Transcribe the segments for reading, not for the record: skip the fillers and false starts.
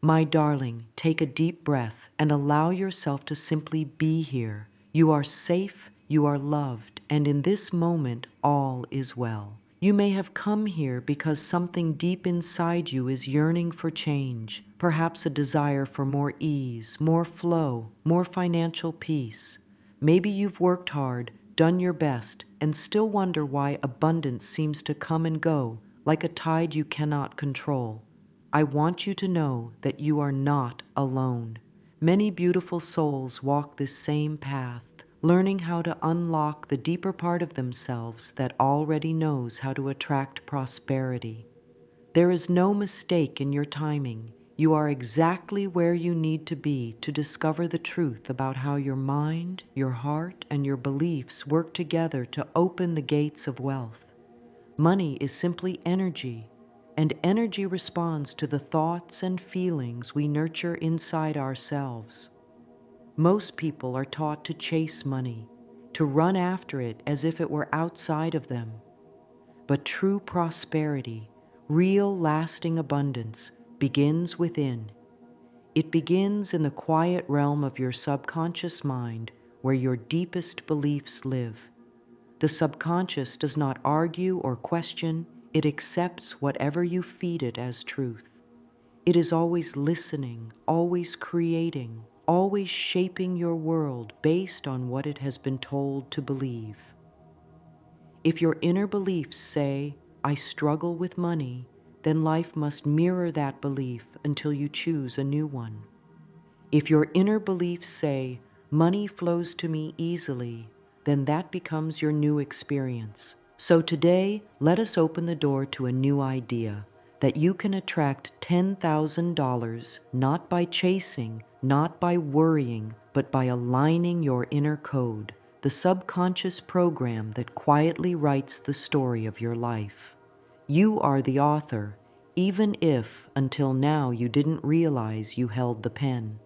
My darling, take a deep breath and allow yourself to simply be here. You are safe, you are loved, and in this moment, all is well. You may have come here because something deep inside you is yearning for change, perhaps a desire for more ease, more flow, more financial peace. Maybe you've worked hard, done your best, and still wonder why abundance seems to come and go like a tide you cannot control. I want you to know that you are not alone. Many beautiful souls walk this same path, learning how to unlock the deeper part of themselves that already knows how to attract prosperity. There is no mistake in your timing. You are exactly where you need to be to discover the truth about how your mind, your heart, and your beliefs work together to open the gates of wealth. Money is simply energy, and energy responds to the thoughts and feelings we nurture inside ourselves. Most people are taught to chase money, to run after it as if it were outside of them. But true prosperity, real lasting abundance, begins within. It begins in the quiet realm of your subconscious mind where your deepest beliefs live. The subconscious does not argue or question, it accepts whatever you feed it as truth. It is always listening, always creating, always shaping your world based on what it has been told to believe. If your inner beliefs say, I struggle with money, then life must mirror that belief until you choose a new one. If your inner beliefs say, money flows to me easily, then that becomes your new experience. So today, let us open the door to a new idea that you can attract $10,000 not by chasing, not by worrying, but by aligning your inner code, the subconscious program that quietly writes the story of your life. You are the author, even if until now you didn't realize you held the pen.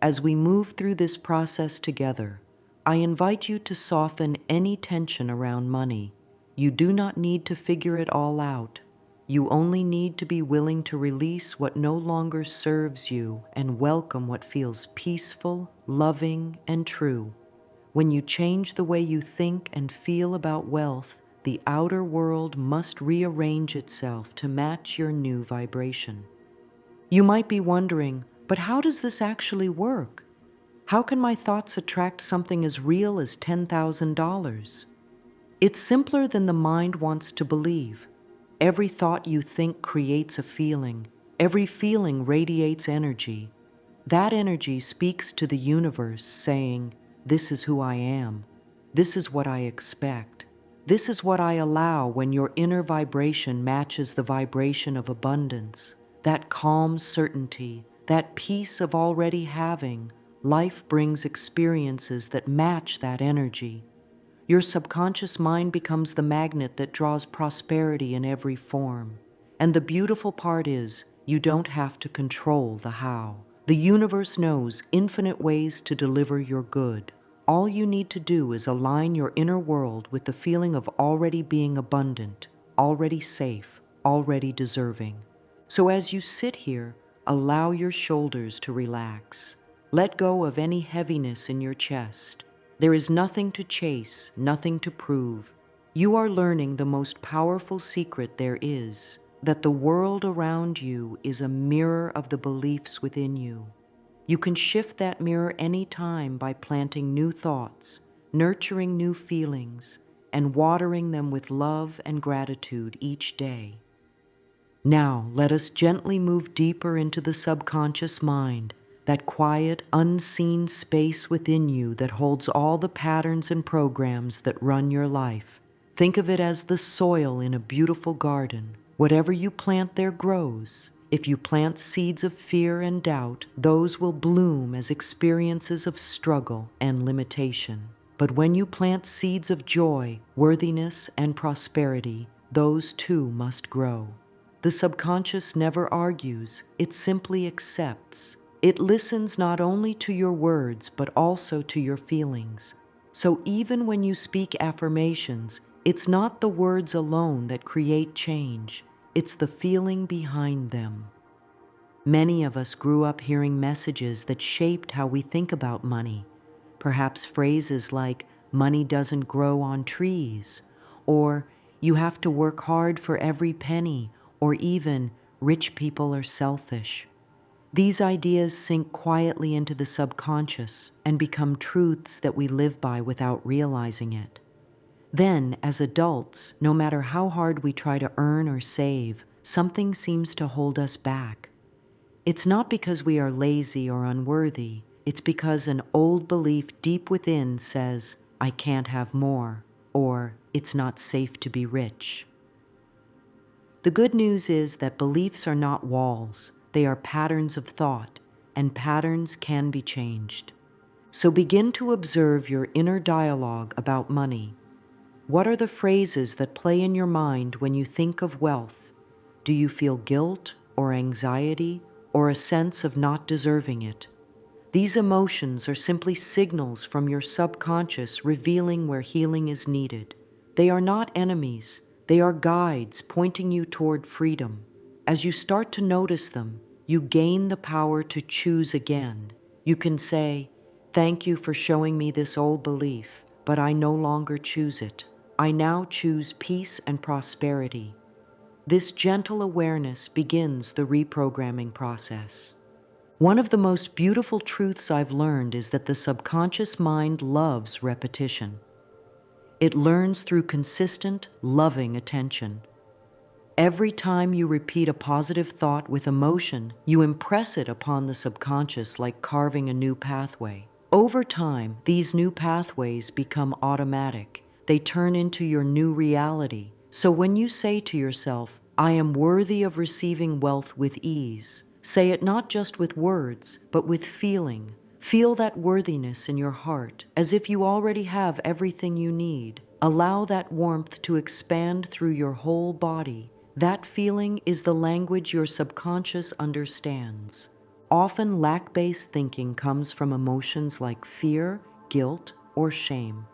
As we move through this process together, I invite you to soften any tension around money. You do not need to figure it all out. You only need to be willing to release what no longer serves you and welcome what feels peaceful, loving, and true. When you change the way you think and feel about wealth, the outer world must rearrange itself to match your new vibration. You might be wondering, but how does this actually work? How can my thoughts attract something as real as $10,000? It's simpler than the mind wants to believe. Every thought you think creates a feeling. Every feeling radiates energy. That energy speaks to the universe, saying, this is who I am. This is what I expect. This is what I allow when your inner vibration matches the vibration of abundance. That calm certainty, that peace of already having, life brings experiences that match that energy. Your subconscious mind becomes the magnet that draws prosperity in every form. And the beautiful part is, you don't have to control the how. The universe knows infinite ways to deliver your good. All you need to do is align your inner world with the feeling of already being abundant, already safe, already deserving. So as you sit here, allow your shoulders to relax. Let go of any heaviness in your chest. There is nothing to chase, nothing to prove. You are learning the most powerful secret there is, that the world around you is a mirror of the beliefs within you. You can shift that mirror any time by planting new thoughts, nurturing new feelings, and watering them with love and gratitude each day. Now, let us gently move deeper into the subconscious mind, that quiet, unseen space within you that holds all the patterns and programs that run your life. Think of it as the soil in a beautiful garden. Whatever you plant there grows. If you plant seeds of fear and doubt, those will bloom as experiences of struggle and limitation. But when you plant seeds of joy, worthiness, and prosperity, those too must grow. The subconscious never argues, it simply accepts. It listens not only to your words, but also to your feelings. So even when you speak affirmations, it's not the words alone that create change, it's the feeling behind them. Many of us grew up hearing messages that shaped how we think about money. Perhaps phrases like, money doesn't grow on trees, or you have to work hard for every penny, or even, rich people are selfish. These ideas sink quietly into the subconscious and become truths that we live by without realizing it. Then, as adults, no matter how hard we try to earn or save, something seems to hold us back. It's not because we are lazy or unworthy. It's because an old belief deep within says, I can't have more, or it's not safe to be rich. The good news is that beliefs are not walls. They are patterns of thought, and patterns can be changed. So begin to observe your inner dialogue about money. What are the phrases that play in your mind when you think of wealth? Do you feel guilt or anxiety or a sense of not deserving it? These emotions are simply signals from your subconscious revealing where healing is needed. They are not enemies. They are guides pointing you toward freedom. As you start to notice them, you gain the power to choose again. You can say, thank you for showing me this old belief, but I no longer choose it. I now choose peace and prosperity. This gentle awareness begins the reprogramming process. One of the most beautiful truths I've learned is that the subconscious mind loves repetition. It learns through consistent, loving attention. Every time you repeat a positive thought with emotion, you impress it upon the subconscious like carving a new pathway. Over time, these new pathways become automatic. They turn into your new reality. So when you say to yourself, I am worthy of receiving wealth with ease, say it not just with words, but with feeling. Feel that worthiness in your heart, as if you already have everything you need. Allow that warmth to expand through your whole body. That feeling is the language your subconscious understands. Often lack-based thinking comes from emotions like fear, guilt, or shame.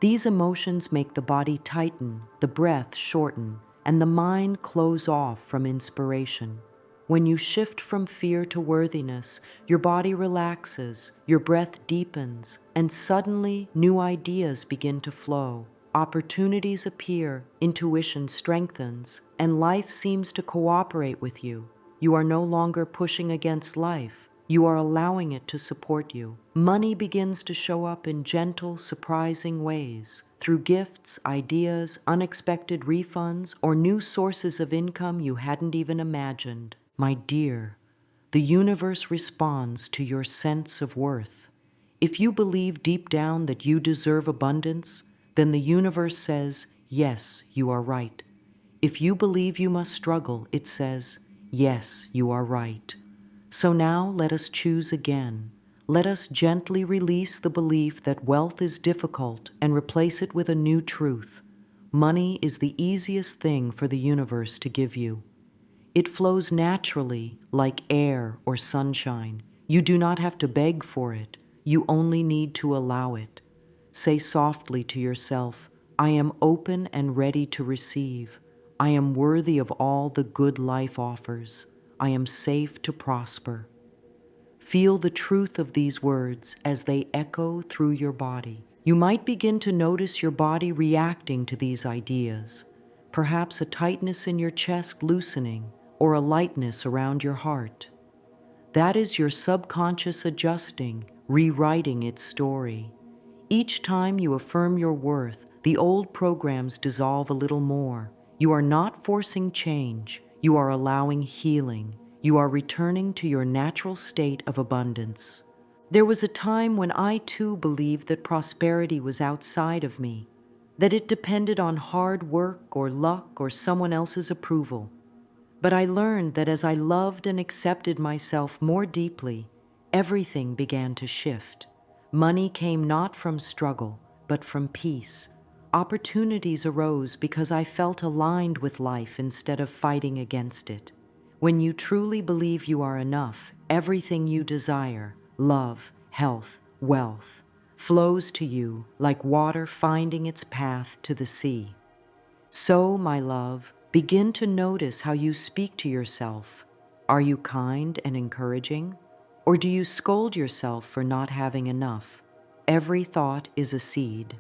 These emotions make the body tighten, the breath shorten, and the mind close off from inspiration. When you shift from fear to worthiness, your body relaxes, your breath deepens, and suddenly new ideas begin to flow. Opportunities appear, intuition strengthens, and life seems to cooperate with you. You are no longer pushing against life. You are allowing it to support you. Money begins to show up in gentle, surprising ways, through gifts, ideas, unexpected refunds, or new sources of income you hadn't even imagined. My dear, the universe responds to your sense of worth. If you believe deep down that you deserve abundance, then the universe says, yes, you are right. If you believe you must struggle, it says, yes, you are right. So now let us choose again. Let us gently release the belief that wealth is difficult and replace it with a new truth. Money is the easiest thing for the universe to give you. It flows naturally, like air or sunshine. You do not have to beg for it. You only need to allow it. Say softly to yourself, I am open and ready to receive. I am worthy of all the good life offers. I am safe to prosper. Feel the truth of these words as they echo through your body. You might begin to notice your body reacting to these ideas. Perhaps a tightness in your chest loosening, or a lightness around your heart. That is your subconscious adjusting, rewriting its story. Each time you affirm your worth, the old programs dissolve a little more. You are not forcing change. You are allowing healing. You are returning to your natural state of abundance. There was a time when I too believed that prosperity was outside of me, that it depended on hard work or luck or someone else's approval. But I learned that as I loved and accepted myself more deeply, everything began to shift. Money came not from struggle, but from peace. Opportunities arose because I felt aligned with life instead of fighting against it. When you truly believe you are enough, everything you desire, love, health, wealth, flows to you like water finding its path to the sea. So, my love, begin to notice how you speak to yourself. Are you kind and encouraging? Or do you scold yourself for not having enough? Every thought is a seed.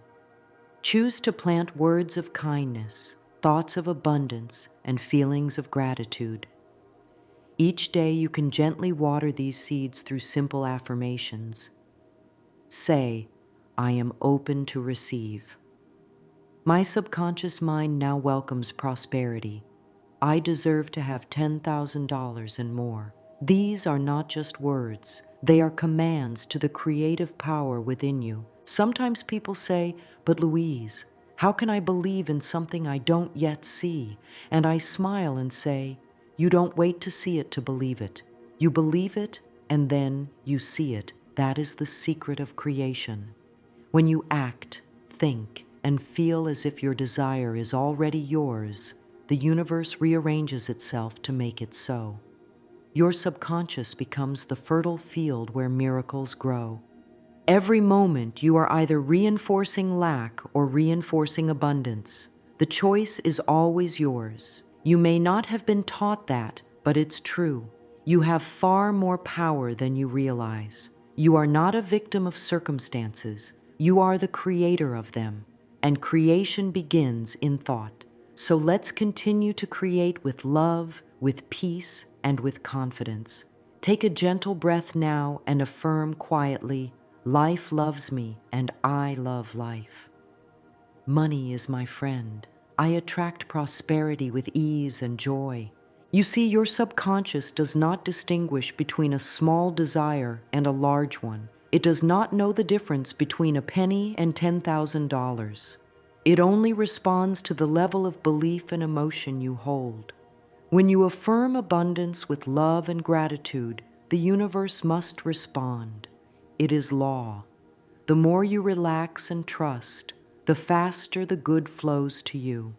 Choose to plant words of kindness, thoughts of abundance, and feelings of gratitude. Each day you can gently water these seeds through simple affirmations. Say, I am open to receive. My subconscious mind now welcomes prosperity. I deserve to have $10,000 and more. These are not just words. They are commands to the creative power within you. Sometimes people say, but Louise, how can I believe in something I don't yet see? And I smile and say, you don't wait to see it to believe it. You believe it, and then you see it. That is the secret of creation. When you act, think, and feel as if your desire is already yours, the universe rearranges itself to make it so. Your subconscious becomes the fertile field where miracles grow. Every moment you are either reinforcing lack or reinforcing abundance. The choice is always yours. You may not have been taught that, but it's true. You have far more power than you realize. You are not a victim of circumstances. You are the creator of them, and creation begins in thought. So let's continue to create with love, with peace, and with confidence. Take a gentle breath now and affirm quietly, life loves me and I love life. Money is my friend. I attract prosperity with ease and joy. You see, your subconscious does not distinguish between a small desire and a large one. It does not know the difference between a penny and $10,000. It only responds to the level of belief and emotion you hold. When you affirm abundance with love and gratitude, the universe must respond. It is law. The more you relax and trust, the faster the good flows to you.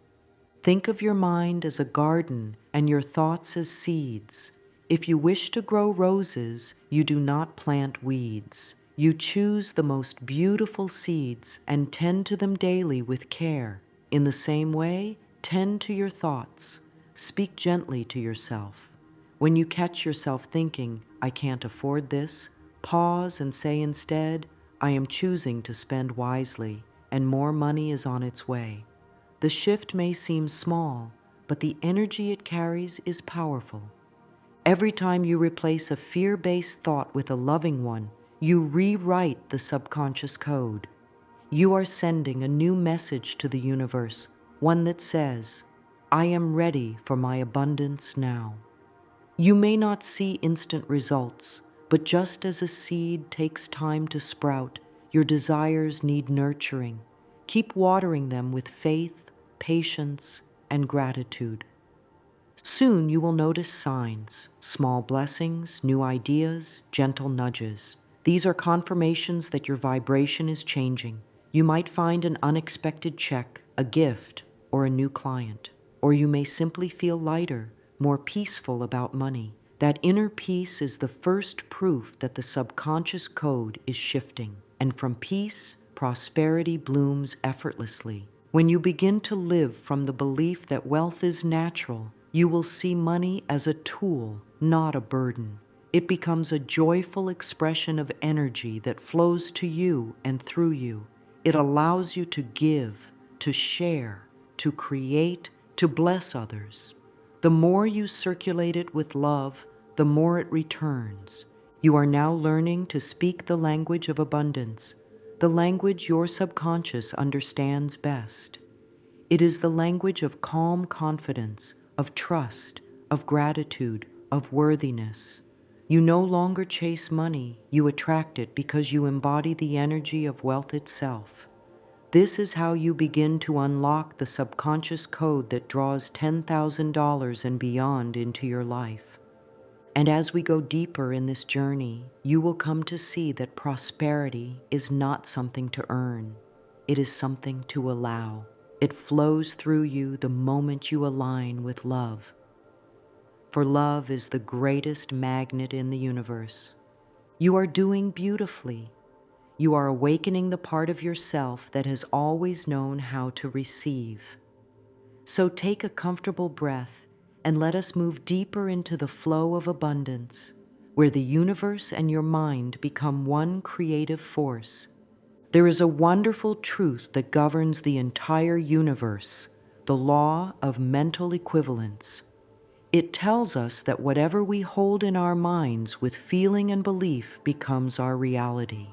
Think of your mind as a garden and your thoughts as seeds. If you wish to grow roses, you do not plant weeds. You choose the most beautiful seeds and tend to them daily with care. In the same way, tend to your thoughts. Speak gently to yourself. When you catch yourself thinking, I can't afford this, pause and say instead, I am choosing to spend wisely, and more money is on its way. The shift may seem small, but the energy it carries is powerful. Every time you replace a fear-based thought with a loving one, you rewrite the subconscious code. You are sending a new message to the universe, one that says, I am ready for my abundance now. You may not see instant results, but just as a seed takes time to sprout, your desires need nurturing. Keep watering them with faith, patience, and gratitude. Soon you will notice signs, small blessings, new ideas, gentle nudges. These are confirmations that your vibration is changing. You might find an unexpected check, a gift, or a new client. Or you may simply feel lighter, more peaceful about money. That inner peace is the first proof that the subconscious code is shifting. And from peace, prosperity blooms effortlessly. When you begin to live from the belief that wealth is natural, you will see money as a tool, not a burden. It becomes a joyful expression of energy that flows to you and through you. It allows you to give, to share, to create, to bless others. The more you circulate it with love, the more it returns. You are now learning to speak the language of abundance, the language your subconscious understands best. It is the language of calm confidence, of trust, of gratitude, of worthiness. You no longer chase money, you attract it because you embody the energy of wealth itself. This is how you begin to unlock the subconscious code that draws $10,000 and beyond into your life. And as we go deeper in this journey, you will come to see that prosperity is not something to earn. It is something to allow. It flows through you the moment you align with love. For love is the greatest magnet in the universe. You are doing beautifully. You are awakening the part of yourself that has always known how to receive. So take a comfortable breath and let us move deeper into the flow of abundance, where the universe and your mind become one creative force. There is a wonderful truth that governs the entire universe, the law of mental equivalence. It tells us that whatever we hold in our minds with feeling and belief becomes our reality.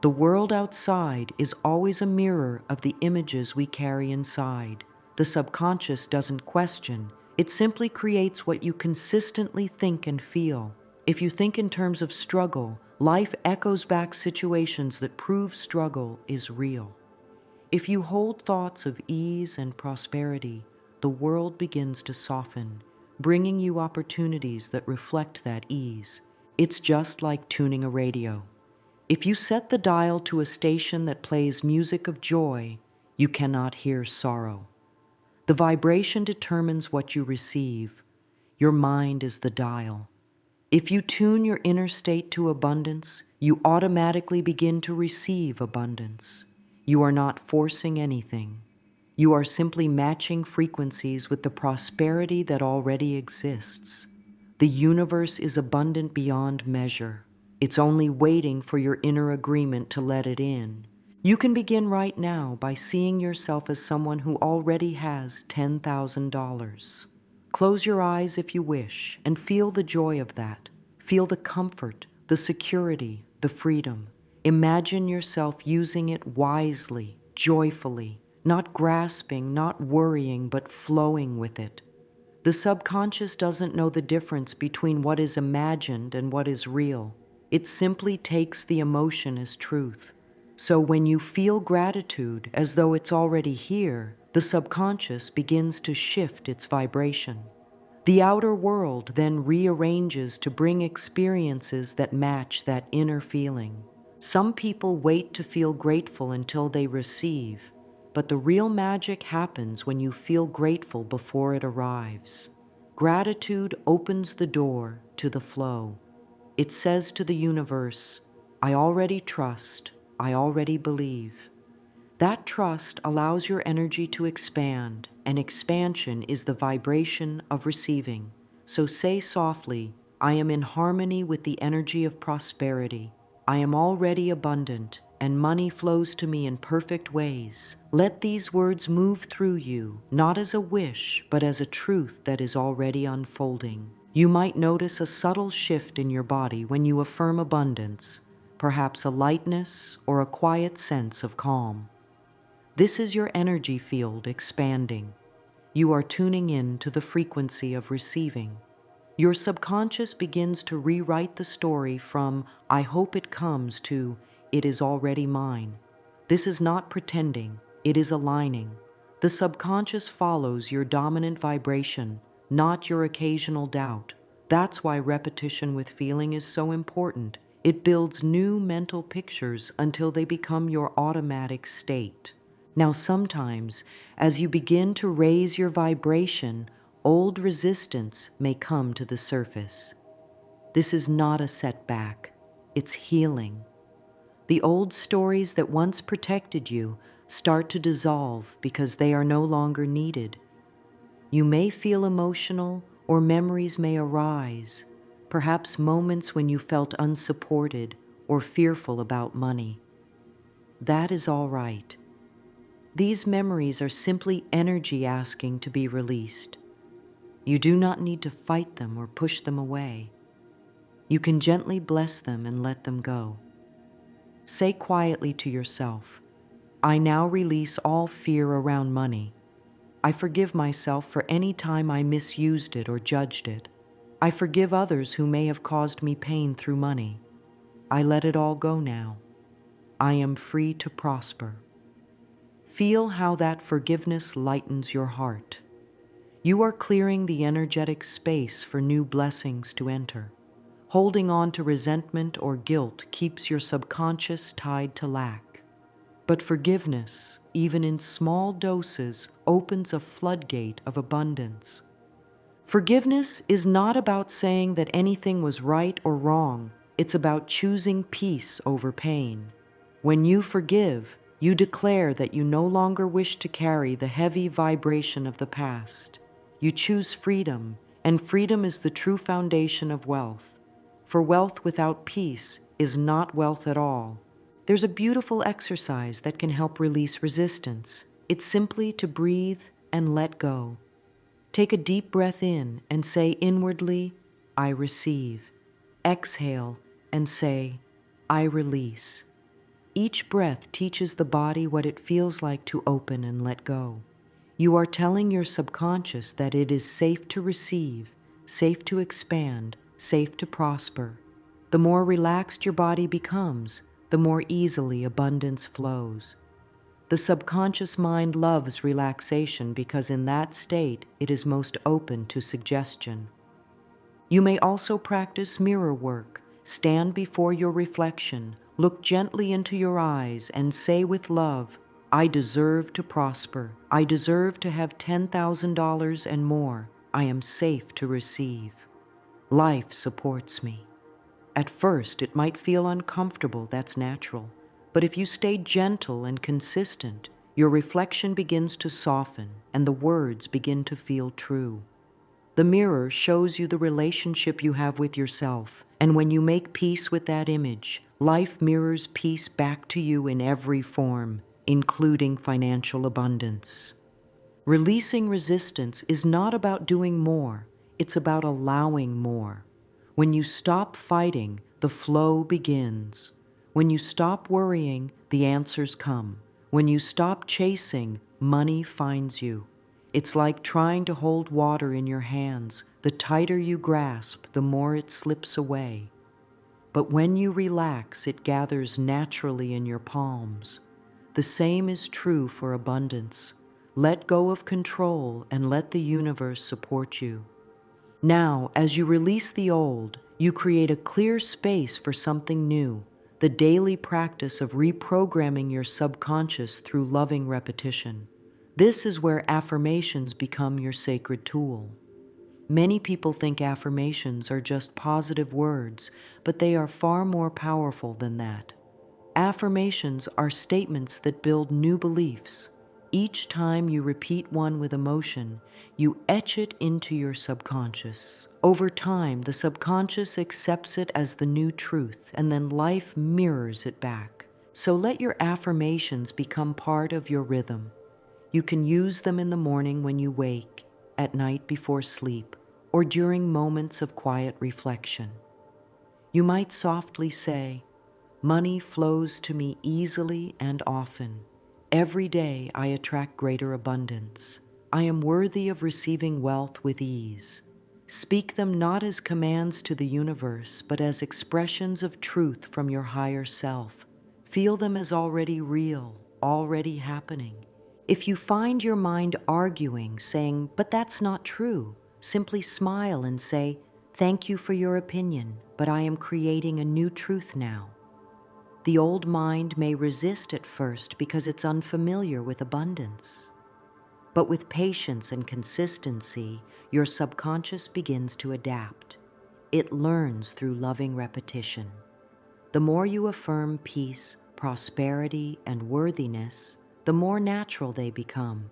The world outside is always a mirror of the images we carry inside. The subconscious doesn't question. It simply creates what you consistently think and feel. If you think in terms of struggle, life echoes back situations that prove struggle is real. If you hold thoughts of ease and prosperity, the world begins to soften, bringing you opportunities that reflect that ease. It's just like tuning a radio. If you set the dial to a station that plays music of joy, you cannot hear sorrow. The vibration determines what you receive. Your mind is the dial. If you tune your inner state to abundance, you automatically begin to receive abundance. You are not forcing anything. You are simply matching frequencies with the prosperity that already exists. The universe is abundant beyond measure. It's only waiting for your inner agreement to let it in. You can begin right now by seeing yourself as someone who already has $10,000. Close your eyes if you wish and feel the joy of that. Feel the comfort, the security, the freedom. Imagine yourself using it wisely, joyfully, not grasping, not worrying, but flowing with it. The subconscious doesn't know the difference between what is imagined and what is real. It simply takes the emotion as truth. So when you feel gratitude as though it's already here, the subconscious begins to shift its vibration. The outer world then rearranges to bring experiences that match that inner feeling. Some people wait to feel grateful until they receive, but the real magic happens when you feel grateful before it arrives. Gratitude opens the door to the flow. It says to the universe, I already trust, I already believe. That trust allows your energy to expand, and expansion is the vibration of receiving. So say softly, I am in harmony with the energy of prosperity. I am already abundant, and money flows to me in perfect ways. Let these words move through you, not as a wish, but as a truth that is already unfolding. You might notice a subtle shift in your body when you affirm abundance, perhaps a lightness or a quiet sense of calm. This is your energy field expanding. You are tuning in to the frequency of receiving. Your subconscious begins to rewrite the story from, I hope it comes, to, it is already mine. This is not pretending, it is aligning. The subconscious follows your dominant vibration, not your occasional doubt. That's why repetition with feeling is so important. It builds new mental pictures until they become your automatic state. Now sometimes, as you begin to raise your vibration, old resistance may come to the surface. This is not a setback, it's healing. The old stories that once protected you start to dissolve because they are no longer needed. You may feel emotional, or memories may arise, perhaps moments when you felt unsupported or fearful about money. That is all right. These memories are simply energy asking to be released. You do not need to fight them or push them away. You can gently bless them and let them go. Say quietly to yourself, I now release all fear around money. I forgive myself for any time I misused it or judged it. I forgive others who may have caused me pain through money. I let it all go now. I am free to prosper. Feel how that forgiveness lightens your heart. You are clearing the energetic space for new blessings to enter. Holding on to resentment or guilt keeps your subconscious tied to lack. But forgiveness, even in small doses, opens a floodgate of abundance. Forgiveness is not about saying that anything was right or wrong. It's about choosing peace over pain. When you forgive, you declare that you no longer wish to carry the heavy vibration of the past. You choose freedom, and freedom is the true foundation of wealth. For wealth without peace is not wealth at all. There's a beautiful exercise that can help release resistance. It's simply to breathe and let go. Take a deep breath in and say inwardly, I receive. Exhale and say, I release. Each breath teaches the body what it feels like to open and let go. You are telling your subconscious that it is safe to receive, safe to expand, safe to prosper. The more relaxed your body becomes, the more easily abundance flows. The subconscious mind loves relaxation because in that state it is most open to suggestion. You may also practice mirror work. Stand before your reflection, look gently into your eyes, and say with love, I deserve to prosper. I deserve to have $10,000 and more. I am safe to receive. Life supports me. At first, it might feel uncomfortable, that's natural. But if you stay gentle and consistent, your reflection begins to soften and the words begin to feel true. The mirror shows you the relationship you have with yourself, and when you make peace with that image, life mirrors peace back to you in every form, including financial abundance. Releasing resistance is not about doing more, it's about allowing more. When you stop fighting, the flow begins. When you stop worrying, the answers come. When you stop chasing, money finds you. It's like trying to hold water in your hands. The tighter you grasp, the more it slips away. But when you relax, it gathers naturally in your palms. The same is true for abundance. Let go of control and let the universe support you. Now, as you release the old, you create a clear space for something new, the daily practice of reprogramming your subconscious through loving repetition. This is where affirmations become your sacred tool. Many people think affirmations are just positive words, but they are far more powerful than that. Affirmations are statements that build new beliefs. Each time you repeat one with emotion, you etch it into your subconscious. Over time, the subconscious accepts it as the new truth, and then life mirrors it back. So let your affirmations become part of your rhythm. You can use them in the morning when you wake, at night before sleep, or during moments of quiet reflection. You might softly say, money flows to me easily and often. Every day I attract greater abundance. I am worthy of receiving wealth with ease. Speak them not as commands to the universe, but as expressions of truth from your higher self. Feel them as already real, already happening. If you find your mind arguing, saying, but that's not true, simply smile and say, thank you for your opinion, but I am creating a new truth now. The old mind may resist at first because it's unfamiliar with abundance. But with patience and consistency, your subconscious begins to adapt. It learns through loving repetition. The more you affirm peace, prosperity, and worthiness, the more natural they become.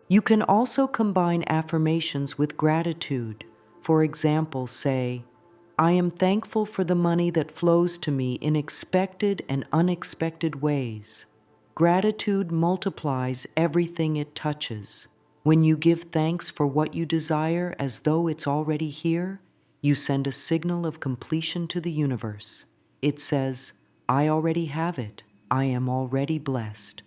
You can also combine affirmations with gratitude. For example, say, I am thankful for the money that flows to me in expected and unexpected ways. Gratitude multiplies everything it touches. When you give thanks for what you desire as though it's already here, you send a signal of completion to the universe. It says, I already have it. I am already blessed.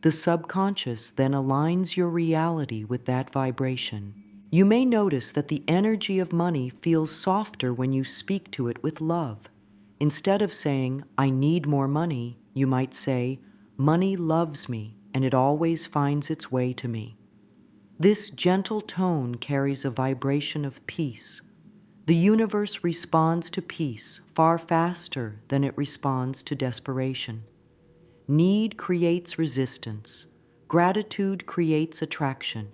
The subconscious then aligns your reality with that vibration. You may notice that the energy of money feels softer when you speak to it with love. Instead of saying, I need more money, you might say, money loves me and it always finds its way to me. This gentle tone carries a vibration of peace. The universe responds to peace far faster than it responds to desperation. Need creates resistance. Gratitude creates attraction.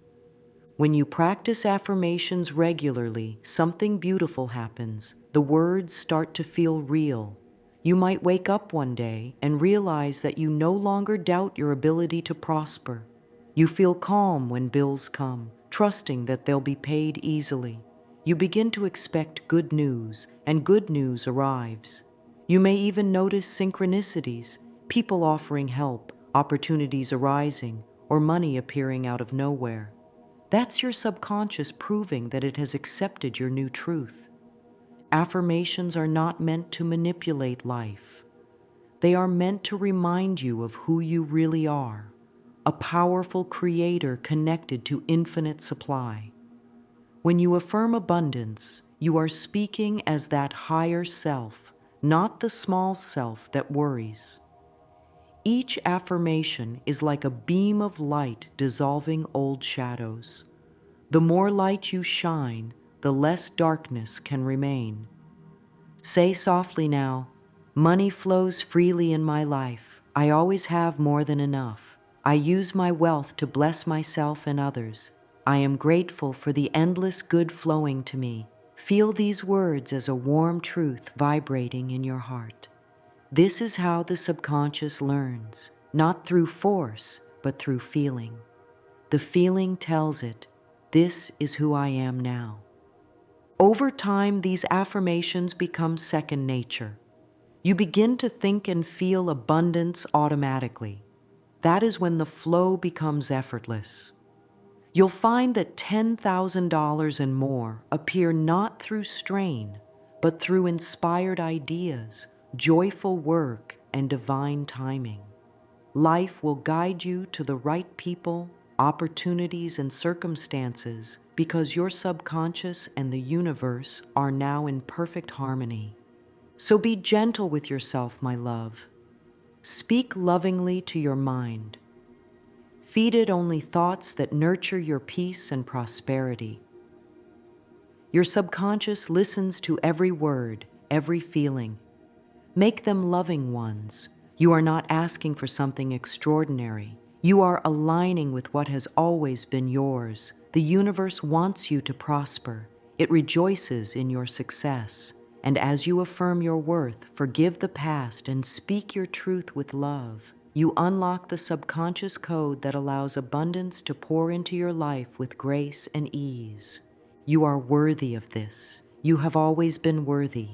When you practice affirmations regularly, something beautiful happens. The words start to feel real. You might wake up one day and realize that you no longer doubt your ability to prosper. You feel calm when bills come, trusting that they'll be paid easily. You begin to expect good news, and good news arrives. You may even notice synchronicities, people offering help, opportunities arising, or money appearing out of nowhere. That's your subconscious proving that it has accepted your new truth. Affirmations are not meant to manipulate life. They are meant to remind you of who you really are, a powerful creator connected to infinite supply. When you affirm abundance, you are speaking as that higher self, not the small self that worries. Each affirmation is like a beam of light dissolving old shadows. The more light you shine, the less darkness can remain. Say softly now, money flows freely in my life. I always have more than enough. I use my wealth to bless myself and others. I am grateful for the endless good flowing to me. Feel these words as a warm truth vibrating in your heart. This is how the subconscious learns, not through force, but through feeling. The feeling tells it, this is who I am now. Over time, these affirmations become second nature. You begin to think and feel abundance automatically. That is when the flow becomes effortless. You'll find that $10,000 and more appear not through strain, but through inspired ideas, joyful work, and divine timing. Life will guide you to the right people, opportunities, and circumstances because your subconscious and the universe are now in perfect harmony. So be gentle with yourself, my love. Speak lovingly to your mind. Feed it only thoughts that nurture your peace and prosperity. Your subconscious listens to every word, every feeling. Make them loving ones. You are not asking for something extraordinary. You are aligning with what has always been yours. The universe wants you to prosper. It rejoices in your success. And as you affirm your worth, forgive the past, and speak your truth with love, you unlock the subconscious code that allows abundance to pour into your life with grace and ease. You are worthy of this. You have always been worthy.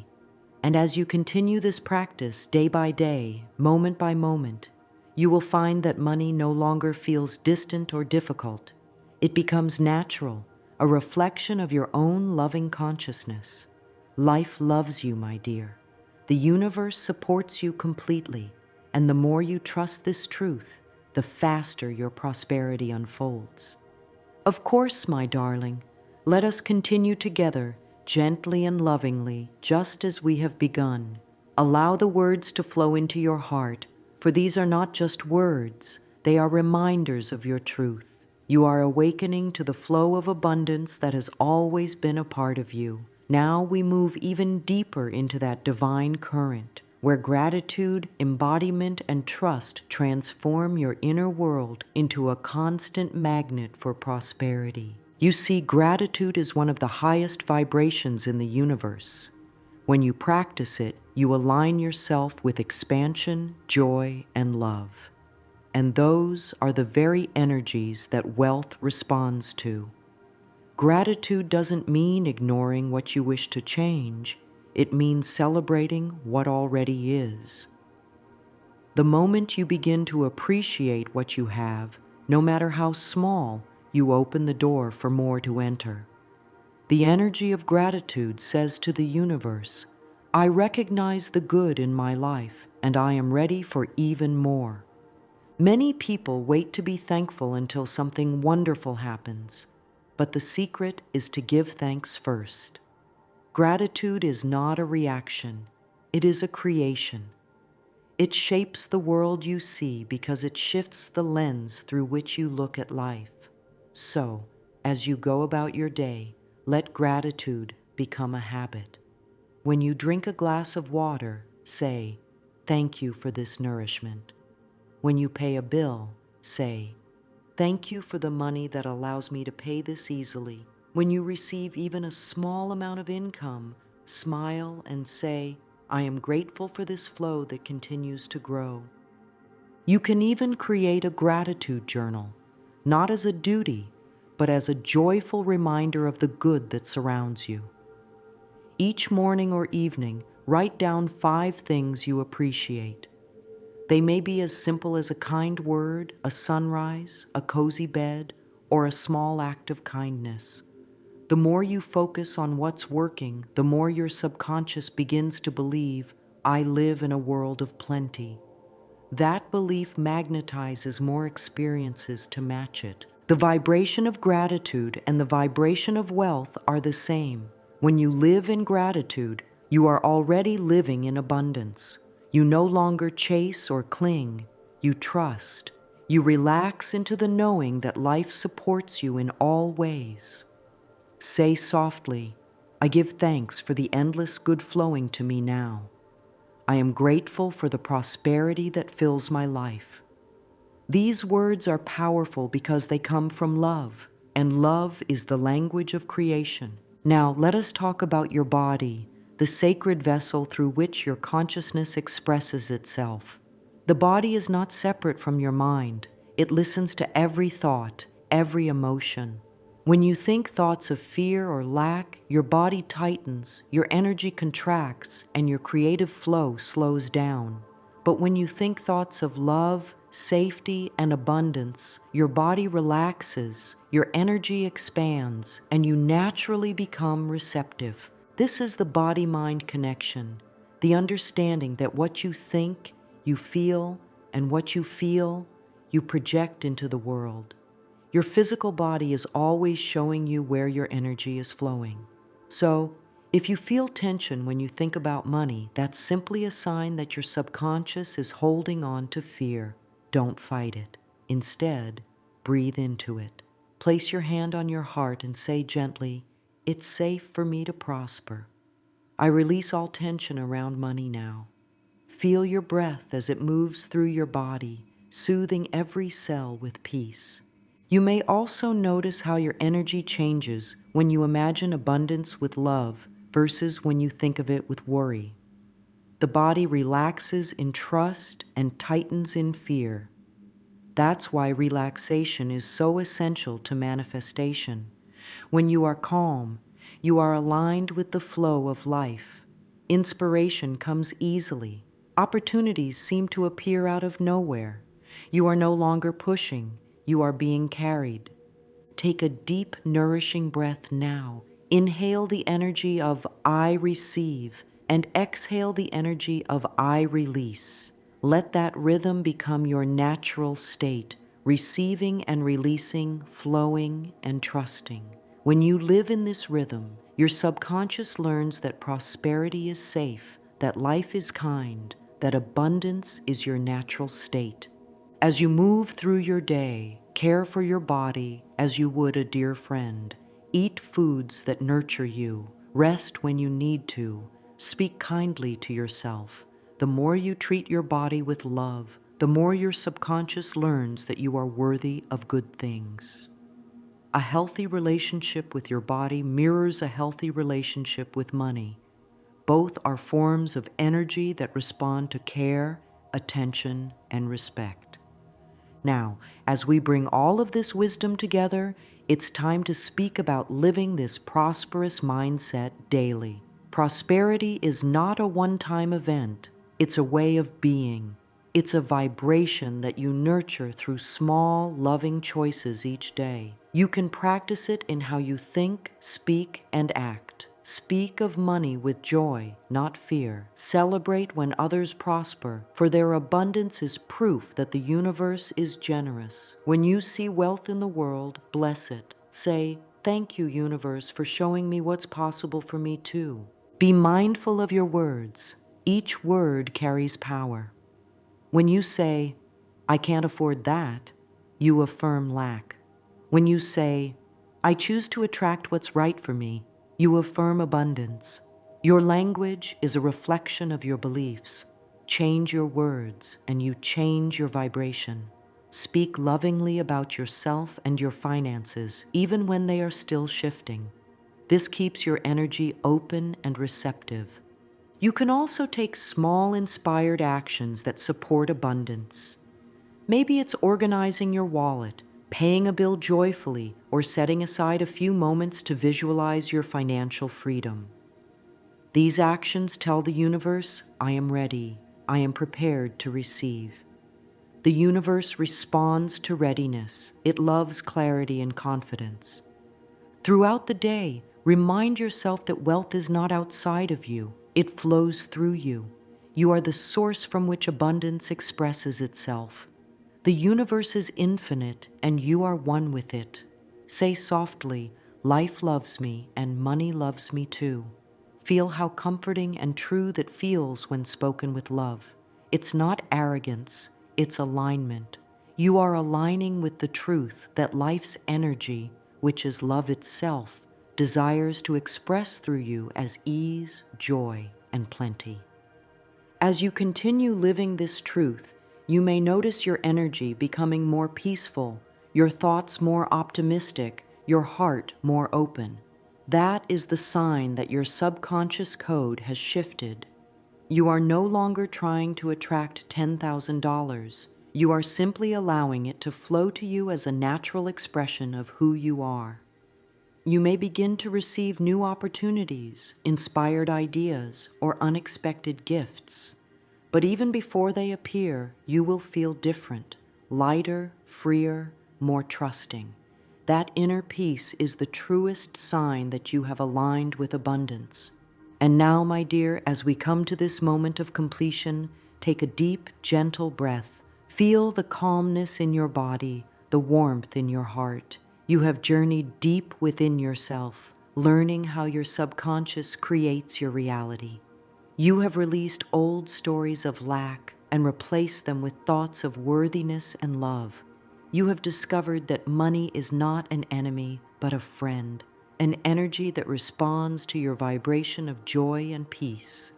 And as you continue this practice day by day, moment by moment, you will find that money no longer feels distant or difficult. It becomes natural, a reflection of your own loving consciousness. Life loves you, my dear. The universe supports you completely, and the more you trust this truth, the faster your prosperity unfolds. Of course, my darling, let us continue together, gently and lovingly, just as we have begun. Allow the words to flow into your heart, for these are not just words, they are reminders of your truth. You are awakening to the flow of abundance that has always been a part of you. Now we move even deeper into that divine current, where gratitude, embodiment, and trust transform your inner world into a constant magnet for prosperity. You see, gratitude is one of the highest vibrations in the universe. When you practice it, you align yourself with expansion, joy, and love. And those are the very energies that wealth responds to. Gratitude doesn't mean ignoring what you wish to change. It means celebrating what already is. The moment you begin to appreciate what you have, no matter how small, you open the door for more to enter. The energy of gratitude says to the universe, I recognize the good in my life, and I am ready for even more. Many people wait to be thankful until something wonderful happens, but the secret is to give thanks first. Gratitude is not a reaction, it is a creation. It shapes the world you see because it shifts the lens through which you look at life. So, as you go about your day, let gratitude become a habit. When you drink a glass of water, say, thank you for this nourishment. When you pay a bill, say, thank you for the money that allows me to pay this easily. When you receive even a small amount of income, smile and say, I am grateful for this flow that continues to grow. You can even create a gratitude journal, not as a duty, but as a joyful reminder of the good that surrounds you. Each morning or evening, write down 5 things you appreciate. They may be as simple as a kind word, a sunrise, a cozy bed, or a small act of kindness. The more you focus on what's working, the more your subconscious begins to believe, I live in a world of plenty. That belief magnetizes more experiences to match it. The vibration of gratitude and the vibration of wealth are the same. When you live in gratitude, you are already living in abundance. You no longer chase or cling. You trust. You relax into the knowing that life supports you in all ways. Say softly, I give thanks for the endless good flowing to me now. I am grateful for the prosperity that fills my life. These words are powerful because they come from love, and love is the language of creation. Now, let us talk about your body, the sacred vessel through which your consciousness expresses itself. The body is not separate from your mind. It listens to every thought, every emotion. When you think thoughts of fear or lack, your body tightens, your energy contracts, and your creative flow slows down. But when you think thoughts of love, safety, and abundance, your body relaxes, your energy expands, and you naturally become receptive. This is the body-mind connection, the understanding that what you think, you feel, and what you feel, you project into the world. Your physical body is always showing you where your energy is flowing. So, if you feel tension when you think about money, that's simply a sign that your subconscious is holding on to fear. Don't fight it. Instead, breathe into it. Place your hand on your heart and say gently, it's safe for me to prosper. I release all tension around money now. Feel your breath as it moves through your body, soothing every cell with peace. You may also notice how your energy changes when you imagine abundance with love versus when you think of it with worry. The body relaxes in trust and tightens in fear. That's why relaxation is so essential to manifestation. When you are calm, you are aligned with the flow of life. Inspiration comes easily. Opportunities seem to appear out of nowhere. You are no longer pushing, you are being carried. Take a deep, nourishing breath now. Inhale the energy of I receive and exhale the energy of I release. Let that rhythm become your natural state, receiving and releasing, flowing and trusting. When you live in this rhythm, your subconscious learns that prosperity is safe, that life is kind, that abundance is your natural state. As you move through your day, care for your body as you would a dear friend. Eat foods that nurture you. Rest when you need to. Speak kindly to yourself. The more you treat your body with love, the more your subconscious learns that you are worthy of good things. A healthy relationship with your body mirrors a healthy relationship with money. Both are forms of energy that respond to care, attention, and respect. Now, as we bring all of this wisdom together, it's time to speak about living this prosperous mindset daily. Prosperity is not a one-time event. It's a way of being. It's a vibration that you nurture through small, loving choices each day. You can practice it in how you think, speak, and act. Speak of money with joy, not fear. Celebrate when others prosper, for their abundance is proof that the universe is generous. When you see wealth in the world, bless it. Say, thank you, universe, for showing me what's possible for me too. Be mindful of your words. Each word carries power. When you say, I can't afford that, you affirm lack. When you say, I choose to attract what's right for me, you affirm abundance. Your language is a reflection of your beliefs. Change your words and you change your vibration. Speak lovingly about yourself and your finances, even when they are still shifting. This keeps your energy open and receptive. You can also take small, inspired actions that support abundance. Maybe it's organizing your wallet, paying a bill joyfully, or setting aside a few moments to visualize your financial freedom. These actions tell the universe, I am ready, I am prepared to receive. The universe responds to readiness. It loves clarity and confidence. Throughout the day, remind yourself that wealth is not outside of you. It flows through you. You are the source from which abundance expresses itself. The universe is infinite, and you are one with it. Say softly, life loves me, and money loves me too. Feel how comforting and true that feels when spoken with love. It's not arrogance, it's alignment. You are aligning with the truth that life's energy, which is love itself, desires to express through you as ease, joy, and plenty. As you continue living this truth, you may notice your energy becoming more peaceful, your thoughts more optimistic, your heart more open. That is the sign that your subconscious code has shifted. You are no longer trying to attract $10,000. You are simply allowing it to flow to you as a natural expression of who you are. You may begin to receive new opportunities, inspired ideas, or unexpected gifts. But even before they appear, you will feel different, lighter, freer, more trusting. That inner peace is the truest sign that you have aligned with abundance. And now, my dear, as we come to this moment of completion, take a deep, gentle breath. Feel the calmness in your body, the warmth in your heart. You have journeyed deep within yourself, learning how your subconscious creates your reality. You have released old stories of lack and replaced them with thoughts of worthiness and love. You have discovered that money is not an enemy, but a friend, an energy that responds to your vibration of joy and peace.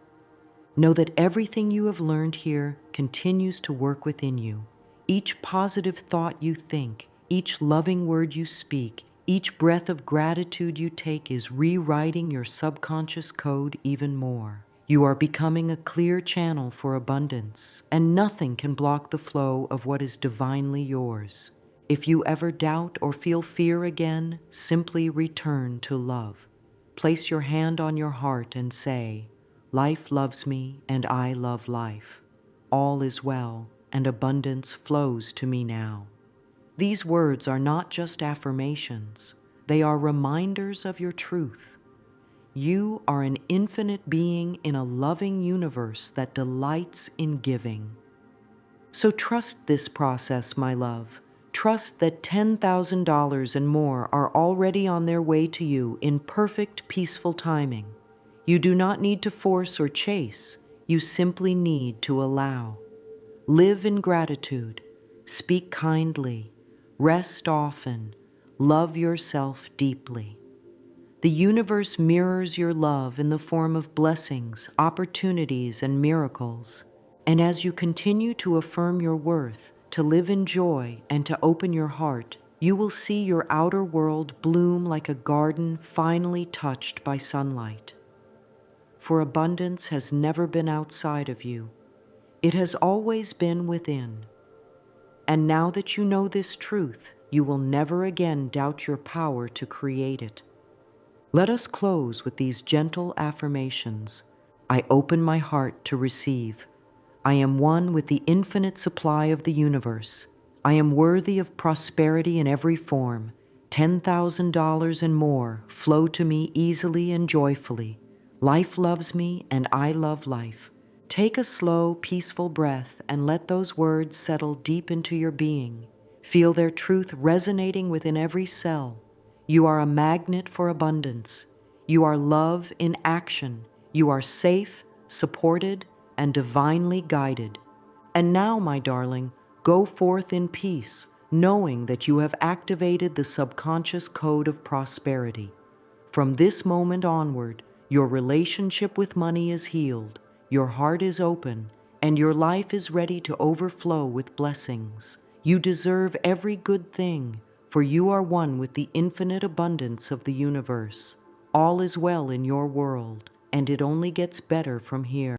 Know that everything you have learned here continues to work within you. Each positive thought you think, each loving word you speak, each breath of gratitude you take is rewriting your subconscious code even more. You are becoming a clear channel for abundance, and nothing can block the flow of what is divinely yours. If you ever doubt or feel fear again, simply return to love. Place your hand on your heart and say, life loves me and I love life. All is well and abundance flows to me now. These words are not just affirmations, they are reminders of your truth. You are an infinite being in a loving universe that delights in giving. So trust this process, my love. Trust that $10,000 and more are already on their way to you in perfect, peaceful timing. You do not need to force or chase. You simply need to allow. Live in gratitude. Speak kindly. Rest often. Love yourself deeply. The universe mirrors your love in the form of blessings, opportunities, and miracles. And as you continue to affirm your worth, to live in joy, and to open your heart, you will see your outer world bloom like a garden finally touched by sunlight. For abundance has never been outside of you. It has always been within. And now that you know this truth, you will never again doubt your power to create it. Let us close with these gentle affirmations. I open my heart to receive. I am one with the infinite supply of the universe. I am worthy of prosperity in every form. $10,000 and more flow to me easily and joyfully. Life loves me and I love life. Take a slow, peaceful breath and let those words settle deep into your being. Feel their truth resonating within every cell. You are a magnet for abundance. You are love in action. You are safe, supported, and divinely guided. And now, my darling, go forth in peace, knowing that you have activated the subconscious code of prosperity. From this moment onward, your relationship with money is healed, your heart is open, and your life is ready to overflow with blessings. You deserve every good thing, for you are one with the infinite abundance of the universe. All is well in your world, and it only gets better from here.